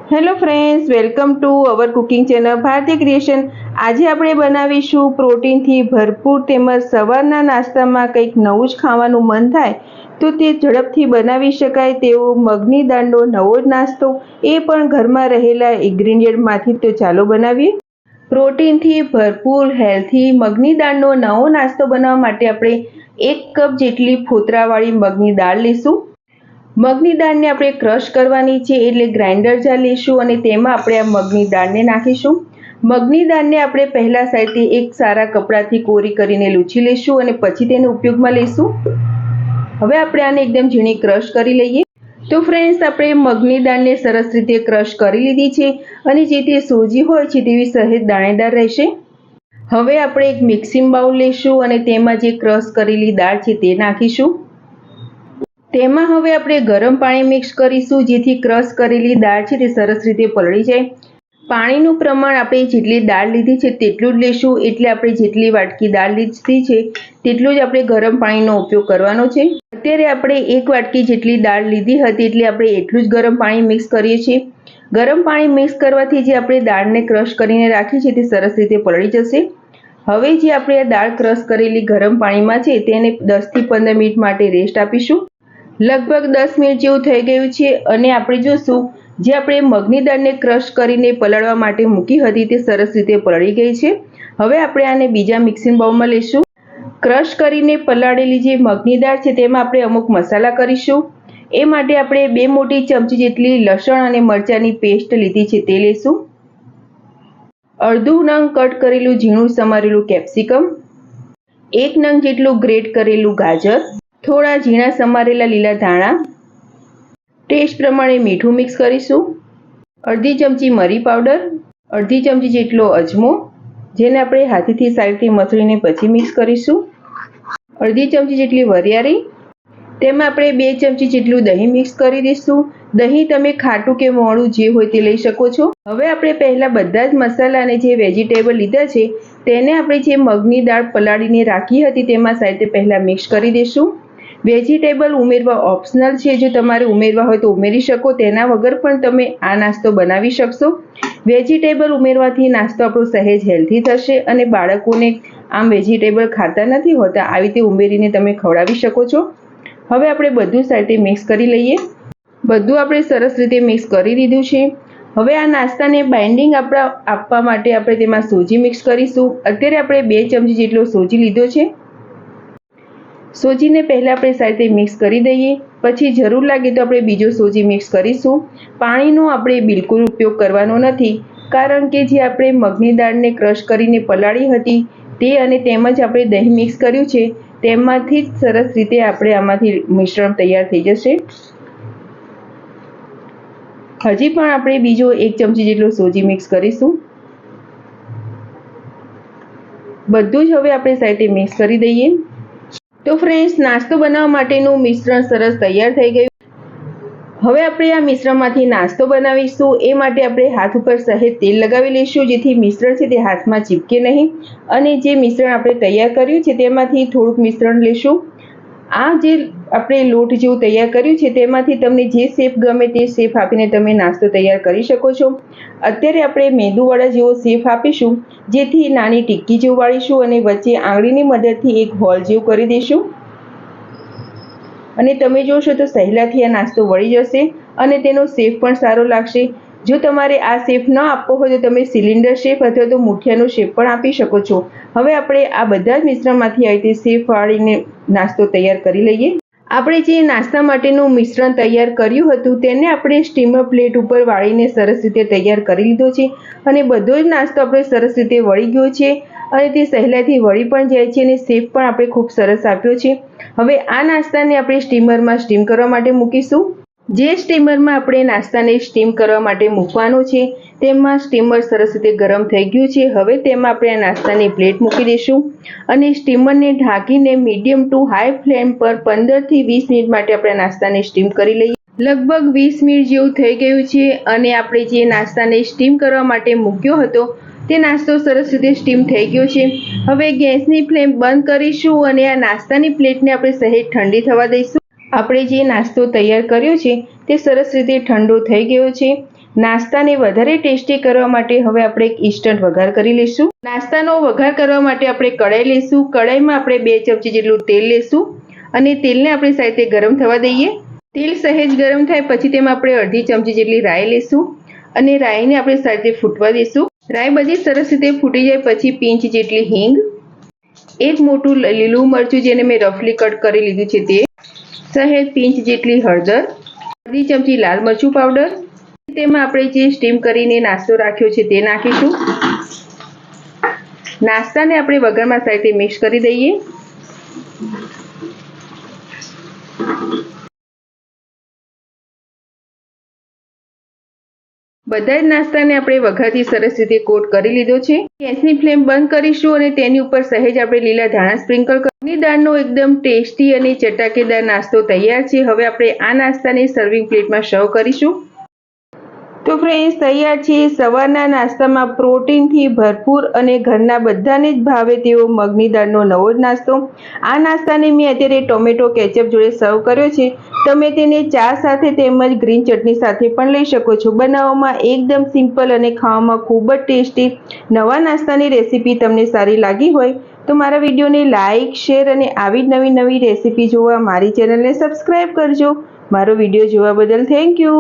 Hello friends, welcome to our cooking channel ભારતીય creation. આજે આપણે બનાવીશું પ્રોટીનથી ભરપૂર તેમજ સવારના નાસ્તામાં કંઈક નવું જ ખાવાનું મન થાય તો તે ઝડપથી બનાવી શકાય તેવો મગની દાળનો નવો જ નાસ્તો, એ પણ ઘરમાં રહેલા ઇન્ગ્રીડિયન્ટમાંથી. તો ચાલો બનાવીએ. પ્રોટીનથી ભરપૂર હેલ્થી મગની દાળનો નવો નાસ્તો બનાવવા માટે આપણે 1 કપ જેટલી ફોતરાવાળી મગની દાળ લઈશું. મગની દાળને આપણે ક્રશ કરવાની છે, એટલે ગ્રાઇન્ડર જાર લઈશું અને તેમાં આપણે આ મગની દાળને નાખીશું. મગની દાળને આપણે પહેલા સાઈડથી એક સારા કપડાથી કોરી કરીને લૂછી લઈશું અને પછી તેને ઉપયોગમાં લઈશું. હવે આપણે આને એકદમ ઝીણી ક્રશ કરી લઈએ. તો ફ્રેન્ડ્સ, આપણે મગની દાળને સરસ રીતે ક્રશ કરી લીધી છે અને જે તે સોજી હોય છે તેવી સહેજ દાણેદાર રહેશે. હવે આપણે એક મિક્સિંગ બાઉલ લઈશું અને તેમાં જે ક્રશ કરેલી દાળ છે તે નાખીશું. તેમાં હવે આપણે ગરમ પાણી મિક્સ કરીશું, જેથી ક્રશ કરેલી દાળ છે તે સરસ રીતે પલળી જાય. પાણીનું પ્રમાણ આપણે જેટલી દાળ લીધી છે તેટલું જ લઈશું, એટલે આપણે જેટલી વાટકી દાળ લીધી છે તેટલું જ આપણે ગરમ પાણીનો ઉપયોગ કરવાનો છે. અત્યારે આપણે 1 વાટકી જેટલી દાળ લીધી હતી, એટલે આપણે એટલું જ ગરમ પાણી મિક્સ કરીએ છીએ. ગરમ પાણી મિક્સ કરવાથી જે આપણે દાળને ક્રશ કરીને રાખી છે તે સરસ રીતે પલળી જશે. હવે જે આપણે આ દાળ ક્રશ કરેલી ગરમ પાણીમાં છે તેને 10 થી 15 મિનિટ માટે રેસ્ટ આપીશું. લગભગ 10 મિનિટ જેવું થઈ ગયું છે અને આપણે જોશું જે આપણે મગની દાળને ક્રશ કરીને પલાળવા માટે મૂકી હતી તે સરસ રીતે પલળી ગઈ છે. હવે આપણે આને બીજા મિક્સિંગ બાઉલમાં લઈશું. ક્રશ કરીને પલાળેલી જે મગની દાળ છે તેમાં આપણે અમુક મસાલા કરીશું. એ માટે આપણે 2 મોટી ચમચી જેટલી લસણ અને મરચાંની પેસ્ટ લીધી છે તે લઈશું. અડધું નંગ કટ કરેલું ઝીણું સમારેલું કેપ્સિકમ, 1 નંગ જેટલું ગ્રેટ કરેલું ગાજર, થોડા ઝીણા સમારેલા લીલા ધાણા, ટેસ્ટ પ્રમાણે મીઠું મિક્સ કરીશું. અડધી ચમચી મરી પાવડર, અડધી ચમચી જેટલો અજમો, જેને આપણે હાથેથી સાઈડથી મસળીને પછી મિક્સ કરીશું. અડધી ચમચી જેટલી વરિયાળી, તેમાં આપણે 2 ચમચી જેટલું દહીં મિક્સ કરી દઈશું. દહીં તમે ખાટું કે મોળું જે હોય તે લઈ શકો છો. હવે આપણે પહેલા બધા જ મસાલા અને જે વેજીટેબલ લીધા છે તેને આપણે જે મગની દાળ પલાળીને રાખી હતી તેમાં સાઈડે પહેલા મિક્સ કરી દઈશું. વેજીટેબલ ઉમેરવા ઓપ્શનલ છે, જો તમારે ઉમેરવા હોય તો ઉમેરી શકો, તેના વગર પણ તમે આ નાસ્તો બનાવી શકશો. વેજીટેબલ ઉમેરવાથી નાસ્તો આપણો સહેજ હેલ્ધી થશે અને બાળકોને આમ વેજીટેબલ ખાતા નથી હોતા, આવી રીતે ઉમેરીને તમે ખવડાવી શકો છો. હવે આપણે બધું સાથે મિક્સ કરી લઈએ. બધું આપણે સરસ રીતે મિક્સ કરી દીધું છે. હવે આ નાસ્તાને બાઇન્ડિંગ આપવા માટે આપણે તેમાં સોજી મિક્સ કરીશું. અત્યારે આપણે 2 ચમચી જેટલો સોજી લીધો છે. સોજીને પહેલાં આપણે સાઈડે મિક્સ કરી દઈએ, પછી જરૂર લાગે તો આપણે બીજો સોજી મિક્સ કરીશું. પાણીનો આપણે બિલકુલ ઉપયોગ કરવાનો નથી, કારણ કે જે આપણે મગની દાળને ક્રશ કરીને પલાળી હતી તે અને તેમજ આપણે દહીં મિક્સ કર્યું છે તેમાંથી જ સરસ રીતે આપણે આમાંથી મિશ્રણ તૈયાર થઈ જશે. હજી પણ આપણે બીજો 1 ચમચી જેટલો સોજી મિક્સ કરીશું. બધું જ હવે આપણે સાઈડે મિક્સ કરી દઈએ. તો ફ્રેન્ડ્સ, નાસ્તો બનાવવા માટેનું મિશ્રણ સરસ તૈયાર થઈ ગયું. હવે આપણે આ મિશ્રણમાંથી નાસ્તો બનાવીશું. એ માટે આપણે હાથ ઉપર સહેજ તેલ લગાવી લઈશું, જેથી મિશ્રણ છે તે હાથમાં ચીપકે નહીં. અને જે મિશ્રણ આપણે તૈયાર કર્યું છે તેમાંથી થોડુંક મિશ્રણ લઈશું. આ જે આપણે લોટ જેવું તૈયાર કર્યું છે તેમાંથી તમને જે શેપ ગમે તે શેપ આપીને તમે નાસ્તો તૈયાર કરી શકો છો. અત્યારે આપણે મેંદુવડા જેવો શેપ આપીશું, જેથી નાની ટિક્કી જેવું વાળીશું અને વચ્ચે આંગળીની મદદથી એક હોલ જેવું કરી દઈશું. અને તમે જોશો તો સહેલાથી આ નાસ્તો વળી જશે અને તેનો શેપ પણ સારો લાગશે. જો તમારે આ શેપ ન આપવો હોય તો તમે સિલિન્ડર શેપ અથવા તો મુઠિયાનો શેપ પણ આપી શકો છો. હવે આપણે આ બધા જ મિશ્રણમાંથી આવી રીતે શેપ વાળીને નાસ્તો તૈયાર કરી લઈએ. આપણે જે નાસ્તા માટેનું મિશ્રણ તૈયાર કર્યું હતું તેને આપણે સ્ટીમર પ્લેટ ઉપર વાળીને સરસ રીતે તૈયાર કરી લીધો છે અને બધો જ નાસ્તો આપણે સરસ રીતે વળી ગયો છે અને તે સહેલાઈથી વળી પણ જાય છે અને શેપ પણ આપણે ખૂબ સરસ આપ્યો છે. હવે આ નાસ્તાને આપણે સ્ટીમરમાં સ્ટીમ કરવા માટે મૂકીશું. જે સ્ટીમરમાં આપણે નાસ્તાને સ્ટીમ કરવા માટે મૂકવાનો છે તેમાં સ્ટીમર સરસ રીતે ગરમ થઈ ગયું છે. હવે તેમાં આપણે આ નાસ્તાની પ્લેટ મૂકી દઈશું અને સ્ટીમરને ઢાંકીને મીડિયમ ટુ હાઈ ફ્લેમ પર 15 થી 20 મિનિટ માટે આપણે નાસ્તાને સ્ટીમ કરી લઈએ. લગભગ 20 મિનિટ જેવું થઈ ગયું છે અને આપણે જે નાસ્તાને સ્ટીમ કરવા માટે મૂક્યો હતો તે નાસ્તો સરસ રીતે સ્ટીમ થઈ ગયો છે. હવે ગેસની ફ્લેમ બંધ કરીશું અને આ નાસ્તાની પ્લેટને આપણે સહેજ ઠંડી થવા દઈશું. આપણે જે નાસ્તો તૈયાર કર્યો છે તે સરસ રીતે ઠંડો થઈ ગયો છે. નાસ્તાને વધારે ટેસ્ટી કરવા માટે હવે આપણે એક ઇન્સ્ટન્ટ વઘાર કરી લઈશું. નાસ્તાનો વઘાર કરવા માટે આપણે કઢાઈ લઈશું. કઢાઈમાં આપણે 2 ચમચી જેટલું તેલ લઈશું અને તેલને આપણે સાઈડે ગરમ થવા દઈએ. તેલ સહેજ ગરમ થાય પછી તેમાં આપણે અડધી ચમચી જેટલી રાઈ લઈશું અને રાઈને આપણે સાઈડે ફૂટવા દઈશું. રાઈ બધી સરસ રીતે ફૂટી જાય પછી પિંચ જેટલી હિંગ, એક મોટું લીલું મરચું જેને મેં રફલી કટ કરી લીધું છે તે, સહેજ પિંચ જેટલી હળદર, અડધી ચમચી લાલ મરચું પાવડર, તેમાં આપણે જે સ્ટીમ કરીને નાસ્તો રાખ્યો છે તે નાખીશું. નાસ્તાને આપણે વઘારમાં સાઈડે મિક્સ કરી દઈએ. બધા જ નાસ્તાને આપણે વઘારથી સરસ રીતે કોટ કરી લીધો છે. ગેસની ફ્લેમ બંધ કરીશું અને તેની ઉપર સહેજ આપણે લીલા ધાણા સ્પ્રિંકલ કરી. દાળનો એકદમ ટેસ્ટી અને ચટાકેદાર નાસ્તો તૈયાર છે. હવે આપણે આ નાસ્તાને સર્વિંગ પ્લેટમાં સર્વ કરીશું. તો ફ્રેન્ડ્સ, તૈયાર છે સવારના નાસ્તામાં પ્રોટીનથી ભરપૂર અને ઘરના બધાને જ ભાવે તેવો મગની દાળનો નવો જ નાસ્તો. આ નાસ્તાને મેં અત્યારે ટોમેટો કેચઅપ જોડે સર્વ કર્યો છે. તમે તેને ચા સાથે તેમજ ગ્રીન ચટણી સાથે પણ લઈ શકો છો. બનાવવામાં એકદમ સિમ્પલ અને ખાવામાં ખૂબ જ ટેસ્ટી નવા નાસ્તાની રેસીપી તમને સારી લાગી હોય તો મારા વિડીયોને લાઇક, શેર અને આવી જ નવી રેસીપી જોવા મારી ચેનલને સબસ્ક્રાઈબ કરજો. મારો વિડીયો જોવા બદલ થેન્ક યુ.